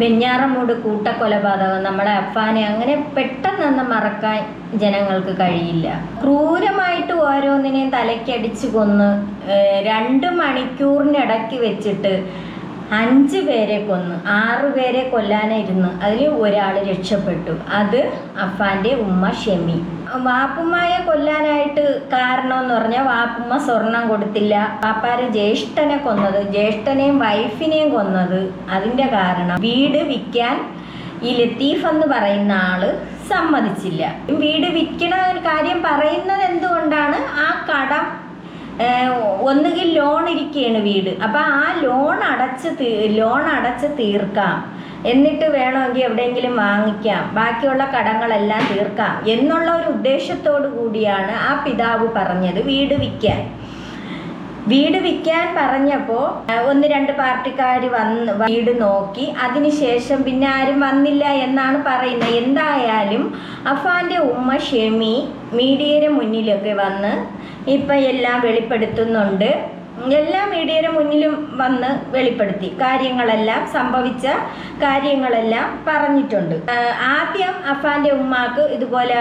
വെഞ്ഞാറമൂട് കൂട്ടക്കൊലപാതകം നമ്മുടെ അഫാനെ അങ്ങനെ പെട്ടെന്നൊന്നും മറക്കാൻ ജനങ്ങൾക്ക് കഴിയില്ല. ക്രൂരമായിട്ട് ഓരോന്നിനെയും തലയ്ക്കടിച്ച് കൊന്ന് 2 മണിക്കൂറിനിടയ്ക്ക് വെച്ചിട്ട് 5 പേരെ കൊന്ന് 6 പേരെ കൊല്ലാനായിരുന്നു. അതിൽ ഒരാൾ രക്ഷപ്പെട്ടു. അത് അഫാൻ്റെ ഉമ്മ ഷെമി. വാപ്പുമ്മയെ കൊല്ലാനായിട്ട് കാരണമെന്ന് പറഞ്ഞാൽ വാപ്പുമ്മ സ്വർണം കൊടുത്തില്ല. വാപ്പാര് ജ്യേഷ്ഠനെ കൊന്നത്, ജ്യേഷ്ഠനെയും വൈഫിനെയും കൊന്നത്. അതിൻ്റെ കാരണം വീട് വിൽക്കാൻ ഈ ലത്തീഫ് എന്ന് പറയുന്ന ആള് സമ്മതിച്ചില്ല. വീട് വിൽക്കണ കാര്യം പറയുന്നത് എന്തുകൊണ്ടാണ്? ആ കടം ഒന്നുകിൽ ലോൺ ഇരിക്കുകയാണ് വീട്, അപ്പം ആ ലോൺ അടച്ച് തീർക്കാം, എന്നിട്ട് വേണമെങ്കിൽ എവിടെയെങ്കിലും വാങ്ങിക്കാം, ബാക്കിയുള്ള കടങ്ങളെല്ലാം തീർക്കാം എന്നുള്ള ഒരു ഉദ്ദേശത്തോടു കൂടിയാണ് ആ പിതാവ് പറഞ്ഞത് വീട് വിൽക്കാൻ പറഞ്ഞപ്പോൾ 1-2 പാർട്ടിക്കാർ വന്ന് വീട് നോക്കി. അതിനുശേഷം പിന്നെ ആരും വന്നില്ല എന്നാണ് പറയുന്നത്. എന്തായാലും അഫാൻ്റെ ഉമ്മ ഷെമി മീഡിയയുടെ മുന്നിലൊക്കെ വന്ന് ഇപ്പം എല്ലാം വെളിപ്പെടുത്തുന്നുണ്ട്. എല്ലാ മീഡിയയുടെ മുന്നിലും വന്ന് വെളിപ്പെടുത്തി കാര്യങ്ങളെല്ലാം, സംഭവിച്ച കാര്യങ്ങളെല്ലാം പറഞ്ഞിട്ടുണ്ട്. ആദ്യം അഫാൻ്റെ ഉമ്മാക്ക് ഇതുപോലെ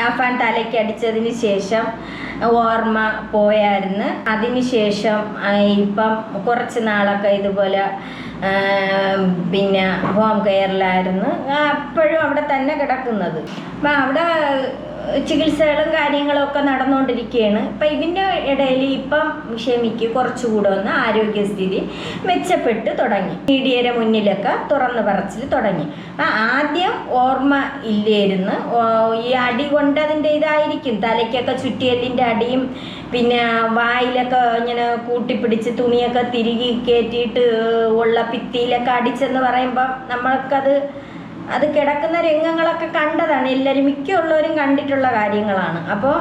അഫാൻ തലയ്ക്കടിച്ചതിന് ശേഷം ഓർമ്മ പോയായിരുന്നു. അതിനുശേഷം ഇപ്പം കുറച്ച് നാളൊക്കെ ഇതുപോലെ പിന്നെ ഹോം കെയറിലായിരുന്നു. അപ്പോഴും അവിടെ തന്നെ കിടക്കുന്നത്. അപ്പം അവിടെ ചികിത്സകളും കാര്യങ്ങളും ഒക്കെ നടന്നുകൊണ്ടിരിക്കുകയാണ്. ഇപ്പം ഇതിൻ്റെ ഇടയിൽ ഇപ്പം ഷെമിക്ക് കുറച്ചുകൂടെ ഒന്ന് ആരോഗ്യസ്ഥിതി മെച്ചപ്പെട്ട് തുടങ്ങി. മീഡിയയുടെ മുന്നിലൊക്കെ തുറന്നു പറച്ചിൽ തുടങ്ങി. ആദ്യം ഓർമ്മ ഇല്ലായിരുന്നു. ഈ അടി കൊണ്ടതിൻ്റെ ഇതായിരിക്കും, തലയ്ക്കൊക്കെ ചുറ്റിയല്ലിൻ്റെ അടിയും പിന്നെ വായിലൊക്കെ ഇങ്ങനെ കൂട്ടിപ്പിടിച്ച് തുണിയൊക്കെ തിരികെ കയറ്റിയിട്ട് ഉള്ള ഭിത്തിയിലൊക്കെ അടിച്ചെന്ന് പറയുമ്പം അത് കിടക്കുന്ന രംഗങ്ങളൊക്കെ കണ്ടതാണ്. എല്ലാവരും മിക്കുള്ളവരും കണ്ടിട്ടുള്ള കാര്യങ്ങളാണ്. അപ്പോൾ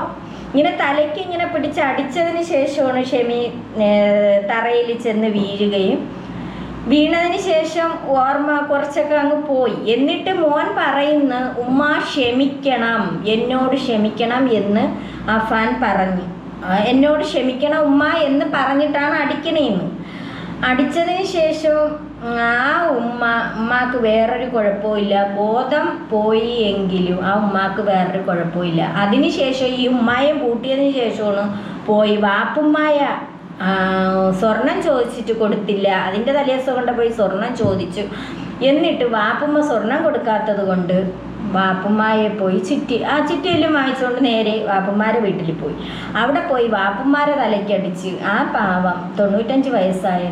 ഇങ്ങനെ തലയ്ക്ക് ഇങ്ങനെ പിടിച്ച് അടിച്ചതിന് ശേഷമാണ് ഷെമി തറയിൽ ചെന്ന് വീണതിന് ശേഷം ഓർമ്മ കുറച്ചൊക്കെ അങ്ങ് പോയി. എന്നിട്ട് മോൻ പറയുന്ന ഉമ്മ ക്ഷമിക്കണം, എന്നോട് ക്ഷമിക്കണം എന്ന് അഫാൻ പറഞ്ഞു. എന്നോട് ക്ഷമിക്കണം ഉമ്മ എന്ന് പറഞ്ഞിട്ടാണ് അടിക്കണേന്ന്. അടിച്ചതിന് ശേഷം ആ ഉമ്മാക്ക് വേറൊരു കുഴപ്പമില്ല, ബോധം പോയി എങ്കിലും ആ ഉമ്മാക്ക് വേറൊരു കുഴപ്പമില്ല. അതിനുശേഷം ഈ ഉമ്മായെ പൂട്ടിയതിന് ശേഷമാണ് പോയി വാപ്പുമ്മായ സ്വർണം ചോദിച്ചിട്ട് കൊടുത്തില്ല. അതിൻ്റെ തലേദിവസം കൊണ്ട് പോയി സ്വർണം ചോദിച്ചു. എന്നിട്ട് വാപ്പുമ്മ സ്വർണം കൊടുക്കാത്തത് കൊണ്ട് വാപ്പുമ്മായെ പോയി ചുറ്റിയെല്ലാം വാങ്ങിച്ചുകൊണ്ട് നേരെ വാപ്പുമ്മാരെ വീട്ടിൽ പോയി. അവിടെ പോയി വാപ്പുമ്മാരെ തലയ്ക്കടിച്ച് ആ പാവം 95 വയസ്സായ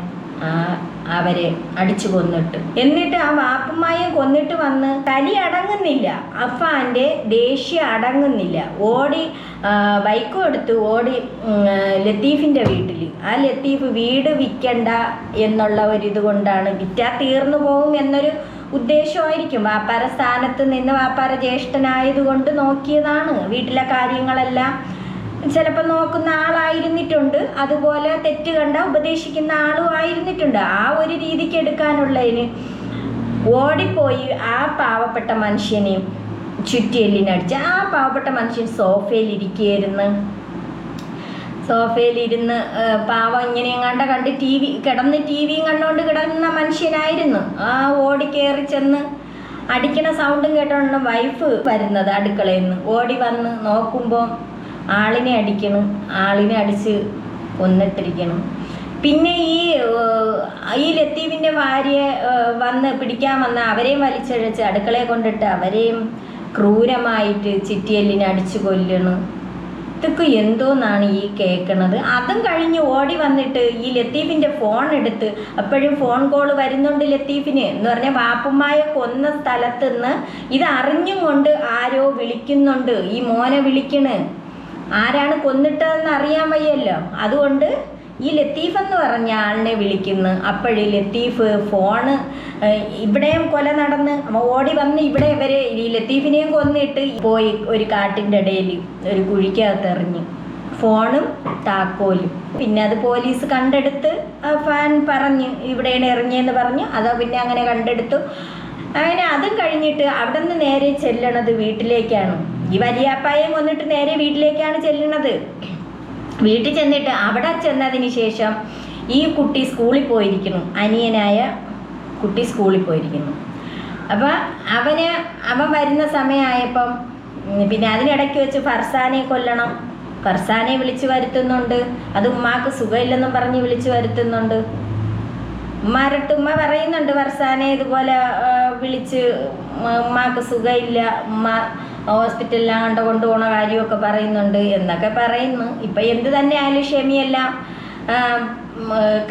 അവരെ അടിച്ചു കൊന്നിട്ട്, എന്നിട്ട് ആ വാപ്പുമ്മായെ കൊന്നിട്ട് വന്ന് കലി അടങ്ങുന്നില്ല, അഫാൻ്റെ ദേഷ്യം അടങ്ങുന്നില്ല. ബൈക്കും എടുത്ത് ഓടി ലത്തീഫിൻ്റെ വീട്ടിൽ. ആ ലത്തീഫ് വീട് വിൽക്കണ്ട എന്നുള്ള ഒരിത് കൊണ്ടാണ്, വിറ്റാ തീർന്നു പോകും എന്നൊരു ഉദ്ദേശമായിരിക്കും. വാപ്പാര സ്ഥാനത്ത് നിന്ന് വാപ്പാര ജ്യേഷ്ഠനായതുകൊണ്ട് നോക്കിയതാണ്. വീട്ടിലെ കാര്യങ്ങളെല്ലാം ചിലപ്പോൾ നോക്കുന്ന ആളായിരുന്നിട്ടുണ്ട്, അതുപോലെ തെറ്റ് കണ്ട ഉപദേശിക്കുന്ന ആളും ആയിരുന്നിട്ടുണ്ട്. ആ ഒരു രീതിക്ക് എടുക്കാനുള്ളതിന് ഓടിപ്പോയി ആ പാവപ്പെട്ട മനുഷ്യനെ ചുറ്റിയെല്ലിനടിച്ച്. ആ പാവപ്പെട്ട മനുഷ്യൻ സോഫയിലിരുന്ന് പാവം ഇങ്ങനെ കണ്ട് ടി വിയും കണ്ടുകൊണ്ട് കിടന്ന മനുഷ്യനായിരുന്നു. ആ ഓടിക്കേറി ചെന്ന് അടിക്കണ സൗണ്ടും കേട്ടോണ്ട് വൈഫ് വരുന്നത് അടുക്കളയിൽ നിന്ന്. ഓടി വന്ന് നോക്കുമ്പോൾ ആളിനെ അടിച്ച് കൊന്നിട്ടിരിക്കണം. പിന്നെ ഈ ലത്തീഫിൻ്റെ ഭാര്യയെ വന്ന് പിടിക്കാൻ വന്ന അവരെയും വലിച്ചഴച്ച് അടുക്കളയെ കൊണ്ടിട്ട് അവരെയും ക്രൂരമായിട്ട് ചിറ്റിയെല്ലിനെ അടിച്ചു കൊല്ലണം. ഇതൊക്കെ എന്തോന്നാണ് ഈ കേൾക്കണത്? അതും കഴിഞ്ഞ് ഓടി വന്നിട്ട് ഈ ലത്തീഫിൻ്റെ ഫോൺ എടുത്ത്, അപ്പോഴും ഫോൺ കോൾ വരുന്നുണ്ട് ലത്തീഫിന്. എന്ന് പറഞ്ഞാൽ വാപ്പുമ്മായ കൊന്ന സ്ഥലത്ത് നിന്ന് ഇത് അറിഞ്ഞും കൊണ്ട് ആരോ വിളിക്കുന്നുണ്ട്. ഈ മോനെ വിളിക്കണ്, ആരാണ് കൊന്നിട്ടതെന്ന് അറിയാൻ വയ്യല്ലോ. അതുകൊണ്ട് ഈ ലത്തീഫ് എന്ന് പറഞ്ഞ ആളിനെ വിളിക്കുന്നു. അപ്പോഴേ ലത്തീഫ് ഫോണ് ഇവിടെയും കൊല നടന്ന് ഓടി വന്ന് ഇവിടെ ഈ ലത്തീഫിനെയും കൊന്നിട്ട് പോയി ഒരു കാട്ടിൻ്റെ ഇടയിൽ ഒരു കുഴിക്കകത്തെറിഞ്ഞു ഫോണും താക്കോലും. പിന്നെ അത് പോലീസ് കണ്ടെടുത്ത് ഫാൻ പറഞ്ഞ് ഇവിടെയാണ് എറിഞ്ഞെന്ന് പറഞ്ഞു. അത് പിന്നെ അങ്ങനെ കണ്ടെടുത്തു. അങ്ങനെ അതും കഴിഞ്ഞിട്ട് അവിടെ നിന്ന് നേരെ ചെല്ലണത് വീട്ടിലേക്കാണ്. ഈ വലിയാപ്പായം കൊന്നിട്ട് നേരെ വീട്ടിലേക്കാണ് ചെല്ലുന്നത്. വീട്ടിൽ ചെന്നിട്ട് അവിടെ ചെന്നതിന് ശേഷം ഈ കുട്ടി സ്കൂളിൽ പോയിരിക്കുന്നു. അനിയനായ കുട്ടി സ്കൂളിൽ പോയിരിക്കുന്നു. അപ്പം അവൻ വരുന്ന സമയമായപ്പം പിന്നെ അതിനിടയ്ക്ക് വെച്ച് ഫർസാനെ കൊല്ലണം. ഫർസാനെ വിളിച്ചു വരുത്തുന്നുണ്ട്. അത് ഉമ്മാക്ക് സുഖമില്ലെന്നും പറഞ്ഞ് വിളിച്ചു വരുത്തുന്നുണ്ട്. ഉമ്മ പറയുന്നുണ്ട് ഫർസാനെ ഇതുപോലെ വിളിച്ച് ഉമ്മാക്ക് സുഖമില്ല, ഉമ്മ ഹോസ്പിറ്റലിലാണ് കൊണ്ടുപോകണ കാര്യമൊക്കെ പറയുന്നുണ്ട് എന്നൊക്കെ പറയുന്നു. ഇപ്പം എന്ത് തന്നെ ആയാലും ഷെമിയെല്ലാം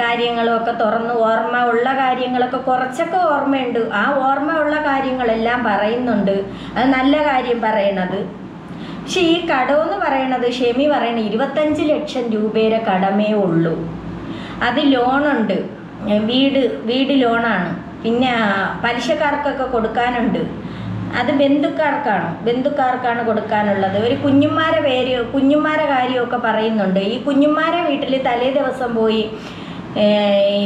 കാര്യങ്ങളൊക്കെ തുറന്ന് ഓർമ്മ ഉള്ള കാര്യങ്ങളൊക്കെ കുറച്ചൊക്കെ ഓർമ്മയുണ്ട്. ആ ഓർമ്മ ഉള്ള കാര്യങ്ങളെല്ലാം പറയുന്നുണ്ട്. അത് നല്ല കാര്യം പറയണത്. പക്ഷെ ഈ കടമെന്ന് പറയണത് ഷെമി പറയണ 25 ലക്ഷം രൂപയുടെ കടമേ ഉള്ളൂ. അത് ലോണുണ്ട്, വീട് ലോണാണ്. പിന്നെ പലിശക്കാർക്കൊക്കെ കൊടുക്കാനുണ്ട്. അത് ബന്ധുക്കാർക്കാണ് കൊടുക്കാനുള്ളത്. ഒരു കുഞ്ഞുമാരെ കാര്യമൊക്കെ പറയുന്നുണ്ട്. ഈ കുഞ്ഞുമാരെ വീട്ടിൽ തലേ ദിവസം പോയി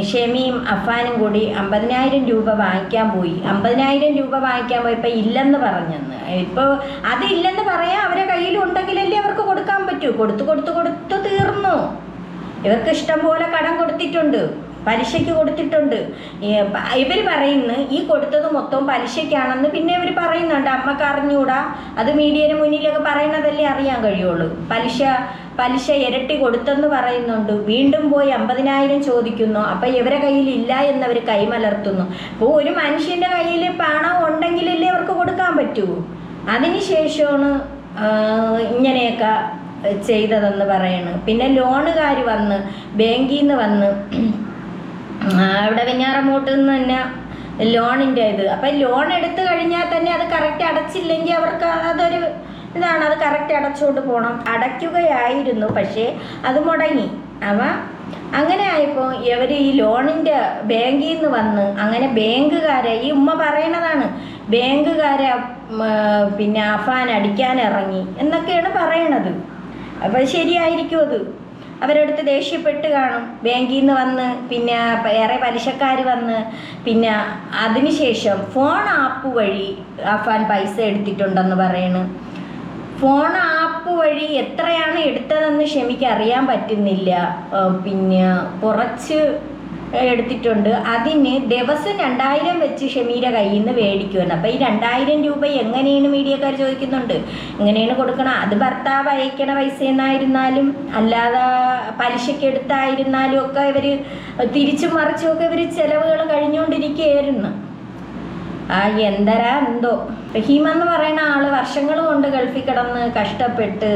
ഷെമിയും അഫാനും കൂടി 50,000 രൂപ വാങ്ങിക്കാൻ പോയി. 50,000 രൂപ വാങ്ങിക്കാൻ പോയപ്പോൾ ഇല്ലെന്ന് പറഞ്ഞെന്ന്. ഇപ്പോൾ അതില്ലെന്ന് പറയാൻ അവരെ കയ്യിലുണ്ടെങ്കിലല്ലേ അവർക്ക് കൊടുക്കാൻ പറ്റൂ. കൊടുത്തു തീർന്നു. ഇവർക്ക് ഇഷ്ടം പോലെ കടം കൊടുത്തിട്ടുണ്ട്, പലിശയ്ക്ക് കൊടുത്തിട്ടുണ്ട്. ഇവർ പറയുന്നു ഈ കൊടുത്തത് മൊത്തം പലിശയ്ക്കാണെന്ന്. പിന്നെ ഇവർ പറയുന്നുണ്ട് അമ്മക്ക് അറിഞ്ഞൂടാ, അത് മീഡിയയുടെ മുന്നിലൊക്കെ പറയണതല്ലേ അറിയാൻ കഴിയുള്ളൂ. പലിശ ഇരട്ടി കൊടുത്തെന്ന് പറയുന്നുണ്ട്. വീണ്ടും പോയി 50,000 ചോദിക്കുന്നു. അപ്പം ഇവരെ കയ്യിൽ ഇല്ല എന്നവർ കൈമലർത്തുന്നു. അപ്പോൾ ഒരു മനുഷ്യൻ്റെ കയ്യിൽ പണം ഉണ്ടെങ്കിലല്ലേ അവർക്ക് കൊടുക്കാൻ പറ്റൂ. അതിനുശേഷമാണ് ഇങ്ങനെയൊക്കെ ചെയ്തതെന്ന് പറയണ്. പിന്നെ ലോണുകാർ വന്ന് ബാങ്കിൽ നിന്ന് വന്ന് അവിടെ വെഞ്ഞാറമൂട്ടിൽ നിന്ന് തന്നെ ലോണിൻ്റെ ഇത്. അപ്പം ലോൺ എടുത്തു കഴിഞ്ഞാൽ തന്നെ അത് കറക്റ്റ് അടച്ചില്ലെങ്കിൽ അവർക്ക് അതൊരു ഇതാണ്. അത് കറക്റ്റ് അടച്ചുകൊണ്ട് പോകണം. അടയ്ക്കുകയായിരുന്നു, പക്ഷേ അത് മുടങ്ങി. അങ്ങനെ ആയപ്പോൾ ഇവർ ഈ ലോണിൻ്റെ ബാങ്കിൽ നിന്ന് വന്ന് അങ്ങനെ ബാങ്കുകാരെ ഈ ഉമ്മ പറയണതാണ്, ബാങ്കുകാരെ പിന്നെ അഫാൻ അടിക്കാൻ ഇറങ്ങി എന്നൊക്കെയാണ് പറയണത്. അപ്പോൾ ശരിയായിരിക്കും. അത് അവരടുത്ത് ദേഷ്യപ്പെട്ട് കാണും. ബാങ്കിൽ നിന്ന് വന്ന് പിന്നെ വേറെ പലിശക്കാർ വന്ന് പിന്നെ അതിനുശേഷം ഫോൺ ആപ്പ് വഴി അഫാൻ പൈസ എടുത്തിട്ടുണ്ടെന്ന് പറയണ്. ഫോൺ ആപ്പ് വഴി എത്രയാണ് എടുത്തതെന്ന് ഷെമിക്ക് അറിയാൻ പറ്റുന്നില്ല. പിന്നെ കുറച്ച് എടുത്തിട്ടുണ്ട്. അതിന് ദിവസം 2,000 വെച്ച് ഷെമീര കയ്യിൽ നിന്ന് മേടിക്കുമെന്ന്. അപ്പോൾ ഈ 2,000 രൂപ എങ്ങനെയാണ് മീഡിയക്കാർ ചോദിക്കുന്നുണ്ട്, എങ്ങനെയാണ് കൊടുക്കണം? അത് ഭർത്താവ് അയക്കണ പൈസ എന്നായിരുന്നാലും അല്ലാതെ പലിശയ്ക്ക് എടുത്തായിരുന്നാലും ഒക്കെ ഇവർ തിരിച്ചും മറിച്ചുമൊക്കെ ഇവർ ചിലവുകൾ കഴിഞ്ഞുകൊണ്ടിരിക്കുകയായിരുന്നു. എന്തോ റഹീമെന്ന് പറയുന്ന ആള് വർഷങ്ങൾ കൊണ്ട് ഗൾഫിൽ കിടന്ന് കഷ്ടപ്പെട്ട്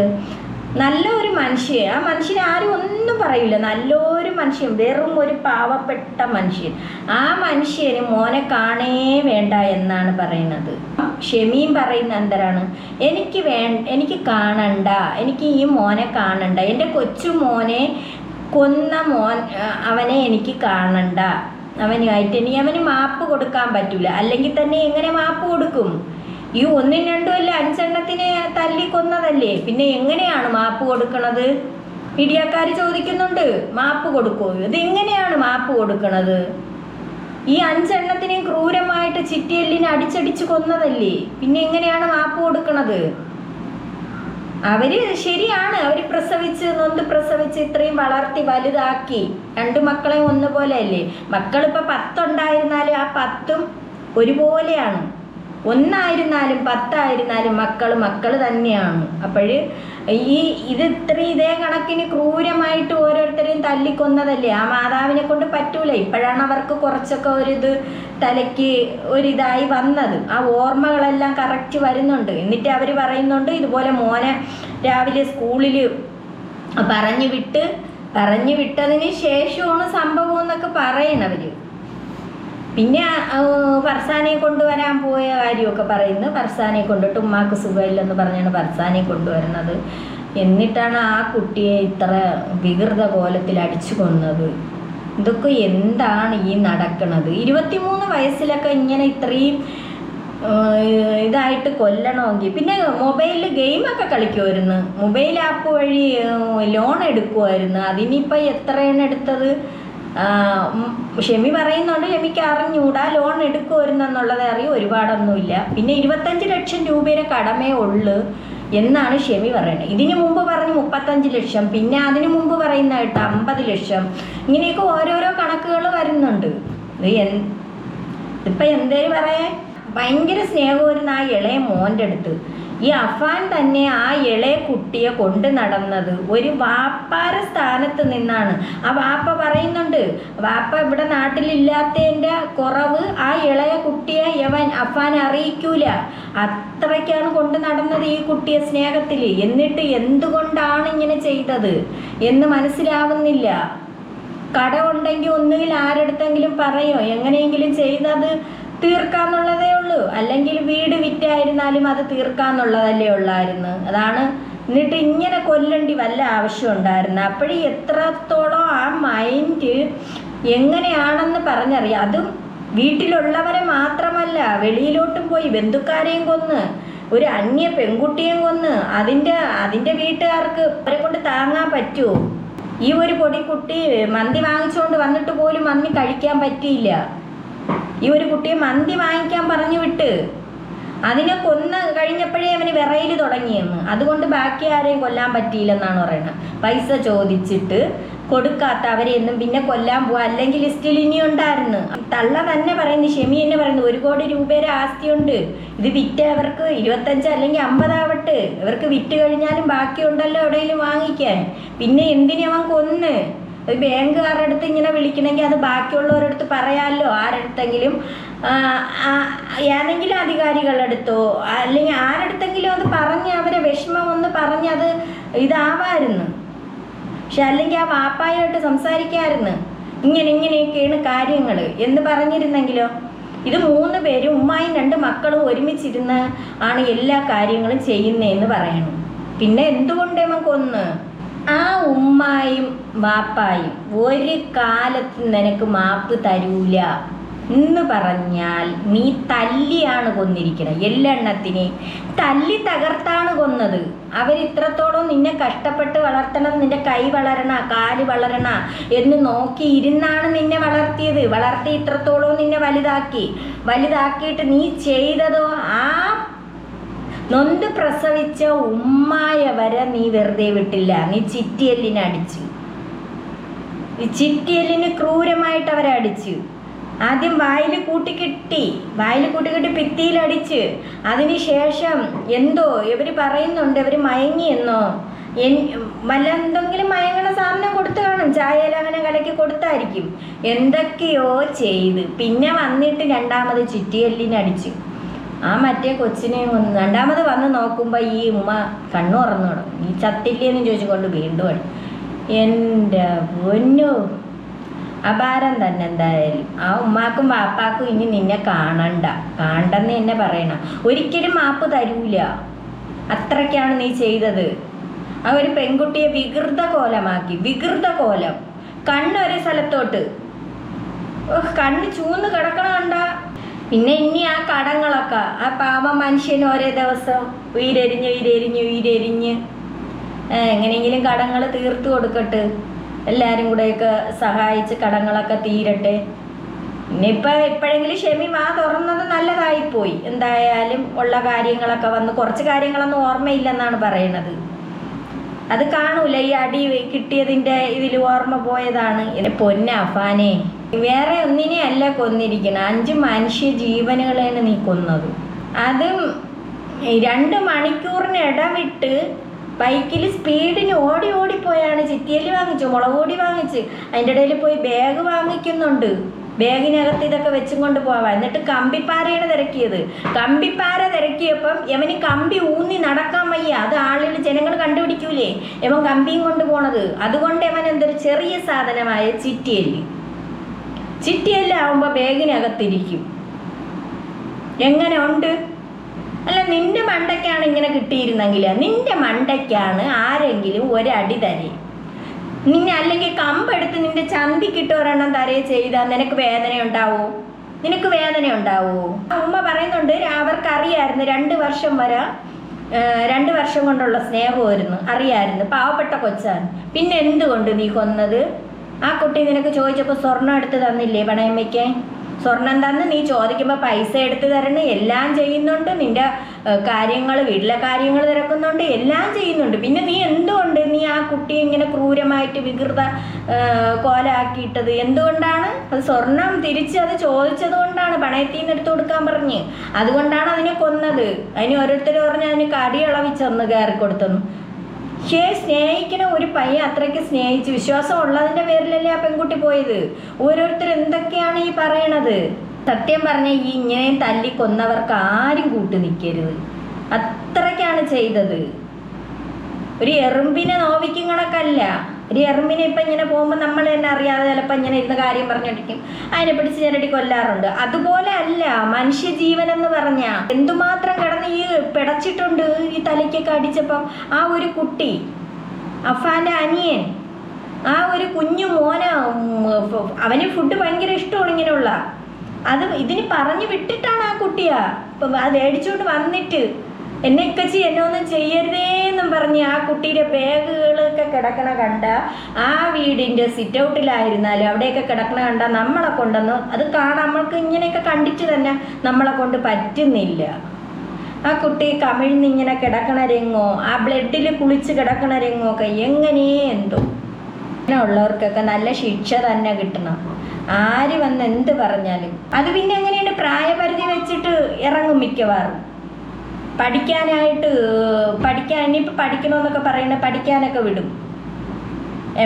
നല്ലൊരു മനുഷ്യൻ. ആ മനുഷ്യനെ ആരും ഒന്നും പറയില്ല. നല്ലൊരു മനുഷ്യൻ, വെറും ഒരു പാവപ്പെട്ട മനുഷ്യൻ. ആ മനുഷ്യന് മോനെ കാണേ വേണ്ട എന്നാണ് പറയുന്നത്. ഷെമിയും പറയുന്ന എന്തരാണ്, എനിക്ക് കാണണ്ട, എനിക്ക് ഈ മോനെ കാണണ്ട, എൻ്റെ കൊച്ചു മോനെ കൊന്ന അവനെ എനിക്ക് കാണണ്ട, അവനുമായിട്ട് ഇനി അവന് മാപ്പ് കൊടുക്കാൻ പറ്റൂല. അല്ലെങ്കിൽ തന്നെ എങ്ങനെ മാപ്പ് കൊടുക്കും? ഈ 1, 2 അല്ല 5 എണ്ണത്തിനെ തല്ലിക്കൊന്നതല്ലേ, പിന്നെ എങ്ങനെയാണ് മാപ്പ് കൊടുക്കണത്? മീഡിയക്കാർ ചോദിക്കുന്നുണ്ട്, മാപ്പ് കൊടുക്കുമോ? ഇതെങ്ങനെയാണ് മാപ്പ് കൊടുക്കണത്? ഈ 5 എണ്ണത്തിനെയും ക്രൂരമായിട്ട് ചിറ്റിയെല്ലിനെ അടിച്ചടിച്ച് കൊന്നതല്ലേ, പിന്നെ എങ്ങനെയാണ് മാപ്പ് കൊടുക്കണത്? അവര് ശരിയാണ്, അവര് നൊന്ത് പ്രസവിച്ച് ഇത്രയും വളർത്തി വലുതാക്കി 2 മക്കളെ ഒന്നുപോലെ അല്ലേ. മക്കളിപ്പോൾ 10 ഉണ്ടായിരുന്നാലും ആ 10ഉം ഒരുപോലെയാണ്. 1 10 ആയിരുന്നാലും മക്കൾ തന്നെയാണ്. അപ്പോൾ ഇതേ കണക്കിന് ക്രൂരമായിട്ട് ഓരോരുത്തരെയും തല്ലിക്കൊന്നതല്ലേ. ആ മാതാവിനെ കൊണ്ട് പറ്റൂല. ഇപ്പോഴാണ് അവർക്ക് കുറച്ചൊക്കെ ഒരിത് തലയ്ക്ക് ഒരിതായി വന്നത്. ആ ഓർമ്മകളെല്ലാം കറക്റ്റ് വരുന്നുണ്ട്. എന്നിട്ട് അവർ പറയുന്നുണ്ട് ഇതുപോലെ മോനെ രാവിലെ സ്കൂളിൽ പറഞ്ഞു വിട്ടതിന് ശേഷമാണ് സംഭവം എന്നൊക്കെ പറയണവർ. പിന്നെ ഫർസാനെ കൊണ്ടുവരാൻ പോയ കാര്യമൊക്കെ പറയുന്നു. ഫർസാനെ കൊണ്ടിട്ട് ഉമ്മാക്ക് സുഖമില്ലെന്ന് പറഞ്ഞാണ് ഫർസാനെ കൊണ്ടുവരുന്നത്. എന്നിട്ടാണ് ആ കുട്ടിയെ ഇത്ര വികൃത കോലത്തിൽ അടിച്ചു കൊന്നത്. ഇതൊക്കെ എന്താണ് ഈ നടക്കണത്? 23 വയസ്സിലൊക്കെ ഇങ്ങനെ ഇത്രയും ഇതായിട്ട് കൊല്ലണമെങ്കിൽ. പിന്നെ മൊബൈലിൽ ഗെയിമൊക്കെ കളിക്കുമായിരുന്നു, മൊബൈൽ ആപ്പ് വഴി ലോൺ എടുക്കുമായിരുന്നു. അതിനിപ്പോൾ എത്രയാണ് എടുത്തത്? ഷെമി പറയുന്നുണ്ട് ഷെമിക്ക് അറിഞ്ഞൂടാ, ലോൺ എടുക്കുമായിരുന്നെന്നുള്ളത് അറിയും, ഒരുപാടൊന്നുമില്ല. പിന്നെ 25 ലക്ഷം രൂപയുടെ കടമേ ഉള്ളു എന്നാണ് ഷെമി പറയുന്നത്. ഇതിനു മുമ്പ് പറഞ്ഞ് 35 ലക്ഷം, പിന്നെ അതിനു മുമ്പ് പറയുന്ന കേട്ടോ 50 ലക്ഷം. ഇങ്ങനെയൊക്കെ ഓരോരോ കണക്കുകൾ വരുന്നുണ്ട്. ഇപ്പം എന്തേലും പറയാൻ ഭയങ്കര സ്നേഹമായിരുന്നു ആ ഇളയ മോൻ്റെ അടുത്ത്. ഈ അഫാൻ തന്നെ ആ ഇളയ കുട്ടിയെ കൊണ്ട് നടന്നത് ഒരു വാപ്പാര സ്ഥാനത്ത് നിന്നാണ്. ആ വാപ്പ പറയുന്നുണ്ട്, വാപ്പ ഇവിടെ നാട്ടിലില്ലാത്തതിൻ്റെ കുറവ് ആ ഇളയ കുട്ടിയെ അഫാൻ അറിയിക്കൂല. അത്രയ്ക്കാണ് കൊണ്ട് നടന്നത് ഈ കുട്ടിയെ സ്നേഹത്തിൽ. എന്നിട്ട് എന്തുകൊണ്ടാണ് ഇങ്ങനെ ചെയ്തത് എന്ന് മനസ്സിലാവുന്നില്ല. കടമുണ്ടെങ്കിൽ ഒന്നുകിൽ ആരെടുത്തെങ്കിലും പറയോ എങ്ങനെയെങ്കിലും ചെയ്തത് തീർക്കാന്നുള്ളതേ ഉള്ളൂ. അല്ലെങ്കിൽ വീട് വിറ്റായിരുന്നാലും അത് തീർക്കാന്നുള്ളതല്ലേ ഉള്ളായിരുന്നു. അതാണ്. എന്നിട്ട് ഇങ്ങനെ കൊല്ലണ്ടി വല്ല ആവശ്യം ഉണ്ടായിരുന്നു. അപ്പോഴും എത്രത്തോളം ആ മൈൻഡ് എങ്ങനെയാണെന്ന് പറഞ്ഞറിയാം. അതും വീട്ടിലുള്ളവരെ മാത്രമല്ല, വെളിയിലോട്ടും പോയി ബന്ധുക്കാരെയും കൊന്ന്, ഒരു അന്യ പെൺകുട്ടിയെയും കൊന്ന്. അതിൻ്റെ വീട്ടുകാർക്ക് അവരെ കൊണ്ട് താങ്ങാൻ പറ്റുമോ? ഈ ഒരു പൊടിക്കുട്ടി മന്തി വാങ്ങിച്ചുകൊണ്ട് വന്നിട്ട് പോലും മന്തി കഴിക്കാൻ പറ്റിയില്ല. ഈ ഒരു കുട്ടിയെ മന്തി വാങ്ങിക്കാൻ പറഞ്ഞു വിട്ട് അതിനെ കൊന്ന് കഴിഞ്ഞപ്പോഴേ അവന് വിറയിൽ തുടങ്ങിയെന്ന്. അതുകൊണ്ട് ബാക്കി ആരെയും കൊല്ലാൻ പറ്റിയില്ലെന്നാണ് പറയുന്നത്. പൈസ ചോദിച്ചിട്ട് കൊടുക്കാത്ത അവരെയൊന്നും പിന്നെ കൊല്ലാൻ പോവാ. അല്ലെങ്കിൽ ലിസ്റ്റിൽ ഇനി ഉണ്ടായിരുന്നു. തള്ള തന്നെ പറയുന്നു, ഷെമി തന്നെ പറയുന്നു, 1 കോടി രൂപയുടെ ആസ്തിയുണ്ട്. ഇത് വിറ്റ് അവർക്ക് 25 അല്ലെങ്കിൽ 50 ആവട്ടെ, ഇവർക്ക് വിറ്റ് കഴിഞ്ഞാലും ബാക്കിയുണ്ടല്ലോ എവിടെയെങ്കിലും വാങ്ങിക്കാൻ. പിന്നെ എന്തിനവൻ കൊന്ന്? ഒരു ബാങ്കുകാരുടെ അടുത്ത് ഇങ്ങനെ വിളിക്കണമെങ്കിൽ അത് ബാക്കിയുള്ളവരടുത്ത് പറയാമല്ലോ. ആരടുത്തെങ്കിലും ഏതെങ്കിലും അധികാരികളുടെ അടുത്തോ അല്ലെങ്കിൽ ആരടുത്തെങ്കിലും അത് പറഞ്ഞ് അവരെ വിഷമം ഒന്ന് പറഞ്ഞത് ഇതാവായിരുന്നു. പക്ഷെ അല്ലെങ്കിൽ ആ വാപ്പായായിട്ട് സംസാരിക്കാമായിരുന്നു. ഇങ്ങനെയൊക്കെയാണ് കാര്യങ്ങൾ എന്ന് പറഞ്ഞിരുന്നെങ്കിലോ. ഇത് 3 പേരും ഉമ്മായും 2 മക്കളും ഒരുമിച്ചിരുന്ന് ആണ് എല്ലാ കാര്യങ്ങളും ചെയ്യുന്നതെന്ന് പറയണം. പിന്നെ എന്തുകൊണ്ട് അവൻ കൊന്ന്? ആ ഉമ്മായും വാപ്പായും ഒരു കാലത്ത് നിനക്ക് മാപ്പ് തരൂല എന്ന് പറഞ്ഞാൽ നീ തല്ലിയാണ് കൊന്നിരിക്കുന്നത്. എല്ലെണ്ണത്തിനെ തല്ലി തകർത്താണ് കൊന്നത്. അവരിത്രത്തോളം നിന്നെ കഷ്ടപ്പെട്ട് വളർത്തണം, നിന്റെ കൈ വളരണ കാല് വളരണ എന്ന് നോക്കിയിരുന്നാണ് നിന്നെ വളർത്തിയത്. വളർത്തി ഇത്രത്തോളം നിന്നെ വലുതാക്കിയിട്ട് നീ ചെയ്തതോ ആ നൊന്ത് പ്രസവിച്ച ഉമ്മായ വരെ നീ വെറുതെ വിട്ടില്ല. നീ ചിറ്റിയല്ലിനടിച്ചു. ഈ ചിറ്റിയല്ലിന് ക്രൂരമായിട്ട് അവരടിച്ചു. ആദ്യം വായിൽ കൂട്ടിക്കെട്ടി ഭിത്തിയിലടിച്ച്, അതിനുശേഷം എന്തോ ഇവർ പറയുന്നുണ്ട്, ഇവർ മയങ്ങിയെന്നോ വല്ല എന്തെങ്കിലും മയങ്ങണ സാധനം കൊടുത്തു കാണും. ചായയിൽ അങ്ങനെ കലക്കി കൊടുത്തായിരിക്കും. എന്തൊക്കെയോ ചെയ്ത് പിന്നെ വന്നിട്ട് 2ാമത് ചിറ്റിയല്ലിനടിച്ചു. ആ മറ്റേ കൊച്ചിനെയും കൊന്ന് 2ാമത് വന്ന് നോക്കുമ്പോൾ ഈ ഉമ്മ കണ്ണു തുറന്നു തുടങ്ങും. നീ ചത്തില്ലേന്ന് ചോദിച്ചുകൊണ്ട് വീണ്ടും അടി. എൻ്റെ പൊന്നു, അപാരം തന്നെ. എന്തായാലും ആ ഉമ്മാക്കും വാപ്പാക്കും ഇനി നിന്നെ കാണണ്ടെന്ന് തന്നെ പറയണം. ഒരിക്കലും മാപ്പ് തരൂല. അത്രയ്ക്കാണ് നീ ചെയ്തത്. ആ ഒരു പെൺകുട്ടിയെ വികൃത കോലം. കണ്ണൊരു സ്ഥലത്തോട്ട്, കണ്ണ് ചൂന്ന് കിടക്കണ കണ്ട. പിന്നെ ഇനി ആ കടങ്ങളൊക്കെ ആ പാവം മനുഷ്യന് ഓരോ ദിവസം ഉയരെരിഞ്ഞ് എങ്ങനെയെങ്കിലും കടങ്ങൾ തീർത്തു കൊടുക്കട്ടെ. എല്ലാവരും കൂടെയൊക്കെ സഹായിച്ച് കടങ്ങളൊക്കെ തീരട്ടെ. ഇപ്പോഴെങ്കിലും ഷെമി വാ തുറന്നത് നല്ലതായിപ്പോയി. എന്തായാലും ഉള്ള കാര്യങ്ങളൊക്കെ വന്ന് കുറച്ച് കാര്യങ്ങളൊന്നും ഓർമ്മയില്ലെന്നാണ് പറയണത്. അത് കാണൂല, ഈ അടി കിട്ടിയതിൻ്റെ ഇതിൽ ഓർമ്മ പോയതാണ്. എൻ്റെ പൊന്ന അഫാനെ, വേറെ ഒന്നിനെ അല്ല കൊന്നിരിക്കണം, 5 മനുഷ്യ ജീവനുകളെയാണ് നീ കൊന്നത്. അതും 2 മണിക്കൂറിന് ഇടവിട്ട് ബൈക്കിൽ സ്പീഡിന് ഓടിപ്പോയാണ് ചിറ്റിയല്ലി വാങ്ങിച്ചു, മുളക് പൊടി വാങ്ങിച്ച്, അതിൻ്റെ ഇടയിൽ പോയി ബാഗ് വാങ്ങിക്കുന്നുണ്ട്. ബാഗിനകത്ത് ഇതൊക്കെ വെച്ചും കൊണ്ട് പോവാം. എന്നിട്ട് കമ്പിപ്പാരയാണ് തിരക്കിയപ്പം ഇവന് കമ്പി ഊന്നി നടക്കാൻ വയ്യ. അത് ജനങ്ങൾ കണ്ടുപിടിക്കൂലേ ഇവൻ കമ്പിയും കൊണ്ട് പോണത്. അതുകൊണ്ട് ഇവൻ എന്തൊരു ചെറിയ സാധനമായ ചിറ്റിയല്ലാവുമ്പോൾ ബാഗിനകത്തിരിക്കും. എങ്ങനെ ഉണ്ട്? അല്ല, നിന്റെ മണ്ടയ്ക്കാണ് ഇങ്ങനെ കിട്ടിയിരുന്നെങ്കിൽ, നിന്റെ മണ്ടയ്ക്കാണ് ആരെങ്കിലും ഒരടി തരേ, നിന്നെ അല്ലെങ്കിൽ കമ്പെടുത്ത് നിന്റെ ചന്തിക്കിട്ട് ഒരെണ്ണം തരേ ചെയ്താൽ നിനക്ക് വേദന ഉണ്ടാവോ? ഉമ്മ പറയുന്നുണ്ട്, അവർക്കറിയായിരുന്നു 2 വർഷം വരെ 2 വർഷം കൊണ്ടുള്ള സ്നേഹമായിരുന്നു, അറിയായിരുന്നു, പാവപ്പെട്ട കൊച്ചാണ്. പിന്നെ എന്തുകൊണ്ട് നീ കൊന്നത്? ആ കുട്ടി നിനക്ക് ചോദിച്ചപ്പോൾ സ്വർണ്ണം എടുത്ത് തന്നില്ലേ പണയം വയ്ക്കാൻ? സ്വർണം തന്ന് നീ ചോദിക്കുമ്പോൾ പൈസ എടുത്ത് തരണം, എല്ലാം ചെയ്യുന്നുണ്ട്, നിന്റെ കാര്യങ്ങൾ, വീട്ടിലെ കാര്യങ്ങൾ തിരക്കുന്നുണ്ട്, എല്ലാം ചെയ്യുന്നുണ്ട്. പിന്നെ നീ എന്തുകൊണ്ട് നീ ആ കുട്ടിയെ ഇങ്ങനെ ക്രൂരമായിട്ട് വികൃത കോലാക്കിയിട്ടത് എന്തുകൊണ്ടാണ്? അത് സ്വർണം തിരിച്ച് അത് ചോദിച്ചത് കൊണ്ടാണ്, പണയത്തിൽ നിന്ന് എടുത്തു കൊടുക്കാൻ പറഞ്ഞ്, അതുകൊണ്ടാണ് അതിനെ കൊന്നത്. അതിന് ഓരോരുത്തർ പറഞ്ഞ് അതിന് കടിയളവിച്ചെന്ന് കയറി കൊടുത്തെന്ന്. പക്ഷേ സ്നേഹിക്കണ ഒരു പയ്യൻ അത്രയ്ക്ക് സ്നേഹിച്ച് വിശ്വാസം ഉള്ളതിൻ്റെ പേരിലല്ലേ ആ പെൺകുട്ടി പോയത്. ഓരോരുത്തർ എന്തൊക്കെയാണ് ഈ പറയണത്. സത്യം പറഞ്ഞ ഈ ഇങ്ങനെ തല്ലി കൊന്നവർക്ക് ആരും കൂട്ടു നിൽക്കരുത്. അത്രയ്ക്കാണ് ചെയ്തത്. ഒരു എറുമ്പിനെ നോവിക്കും കണക്കല്ല. ഒരു എറുമ്പിനെ ഇപ്പം ഇങ്ങനെ പോകുമ്പോൾ നമ്മൾ തന്നെ അറിയാതെ ചിലപ്പോൾ ഇങ്ങനെ ഇരുന്ന് കാര്യം പറഞ്ഞിരിക്കും, അതിനെ പിടിച്ച് ഞെരടി കൊല്ലാറുണ്ട്. അതുപോലെ അല്ല മനുഷ്യജീവൻ എന്ന് പറഞ്ഞാൽ എന്തുമാത്രം കിടന്ന് ഈ പിടച്ചിട്ടുണ്ട് ഈ തലയ്ക്കൊക്കെ അടിച്ചപ്പം. ആ ഒരു കുട്ടി, അഫാൻ്റെ അനിയൻ, ആ ഒരു കുഞ്ഞു മോന്, അവന് ഫുഡ് ഭയങ്കര ഇഷ്ടമാണ് ഇങ്ങനെയുള്ള. അത് ഇതിന് പറഞ്ഞു വിട്ടിട്ടാണ് ആ കുട്ടിയാ ഇപ്പം അത് മേടിച്ചുകൊണ്ട് വന്നിട്ട് എന്നെ ഇക്കച്ചി എന്നെ ഒന്നും ചെയ്യരുതേന്നും പറഞ്ഞ് ആ കുട്ടിയുടെ ബാഗുകളൊക്കെ കിടക്കണ കണ്ട, ആ വീടിൻ്റെ സിറ്റ് ഔട്ടിലായിരുന്നാലും അവിടെയൊക്കെ കിടക്കണ കണ്ട നമ്മളെ കൊണ്ടൊന്ന് അത് കാണാൻ നമ്മൾക്ക് ഇങ്ങനെയൊക്കെ കണ്ടിട്ട് തന്നെ നമ്മളെ കൊണ്ട് പറ്റുന്നില്ല. ആ കുട്ടി കമിഴ്ന്ന് ഇങ്ങനെ കിടക്കണ രംഗോ, ആ ബ്ലഡിൽ കുളിച്ച് കിടക്കണ രംഗോ ഒക്കെ എങ്ങനെയേ എന്തോ. അങ്ങനെ ഉള്ളവർക്കൊക്കെ നല്ല ശിക്ഷ തന്നെ കിട്ടണം. ആര് വന്ന് എന്ത് പറഞ്ഞാലും അത് പിന്നെ എങ്ങനെയാണ് പ്രായപരിധി വെച്ചിട്ട് ഇറങ്ങും മിക്കവാറും. പഠിക്കാനായിട്ട് ഇനിയിപ്പോൾ പഠിക്കണമെന്നൊക്കെ പറയുന്നത് പഠിക്കാനൊക്കെ വിടും.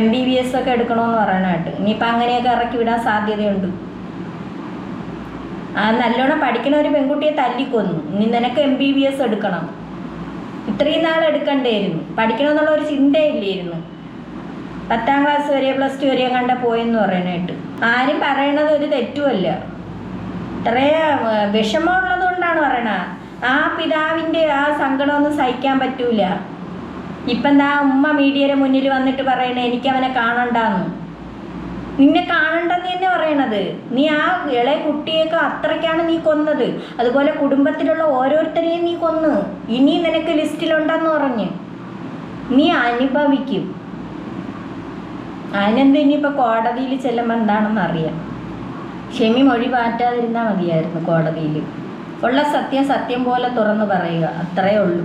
MBBS ഒക്കെ എടുക്കണമെന്ന് പറയാനായിട്ട് ഇനിയിപ്പോൾ അങ്ങനെയൊക്കെ ഇറക്കി വിടാൻ സാധ്യതയുണ്ട്. ആ നല്ലോണം പഠിക്കണ ഒരു പെൺകുട്ടിയെ തല്ലിക്കൊന്നു, ഇനി നിനക്ക് MBBS എടുക്കണം, ഇത്രയും നാൾ എടുക്കണ്ടായിരുന്നു, പഠിക്കണമെന്നുള്ള ഒരു ചിന്തയില്ലായിരുന്നു. 10ാം ക്ലാസ് വരെ +2 വരെ കണ്ട പോയെന്ന് പറയാനായിട്ട്. ആരും പറയണത് ഒരു തെറ്റുമല്ല. ഇത്രേ വിഷമമുള്ളത് കൊണ്ടാണ് പറയണ. ആ പിതാവിൻ്റെ ആ സങ്കടമൊന്നും സഹിക്കാൻ പറ്റൂല. ഇപ്പം എന്താ ഉമ്മ മീഡിയയുടെ മുന്നിൽ വന്നിട്ട് പറയണേ എനിക്ക് അവനെ കാണണ്ടെന്ന്. നിന്നെ കാണണ്ടെന്ന് തന്നെ പറയണത്. നീ ആ ഇളയ കുട്ടിയൊക്കെ അത്രയ്ക്കാണ് നീ കൊന്നത്. അതുപോലെ കുടുംബത്തിലുള്ള ഓരോരുത്തരെയും നീ കൊന്ന്. ഇനി നിനക്ക് ലിസ്റ്റിലുണ്ടെന്ന് പറഞ്ഞ് നീ അനുഭവിക്കും. അതിനെന്ത് ഇനിയിപ്പോൾ കോടതിയിൽ ചെല്ലുമ്പോൾ എന്താണെന്ന് അറിയാം. ക്ഷമി മൊഴി മാറ്റാതിരുന്നാൽ മതിയായിരുന്നു. കോടതിയിൽ ഉള്ള സത്യം പോലെ തുറന്നു പറയുക, അത്രയേ ഉള്ളൂ.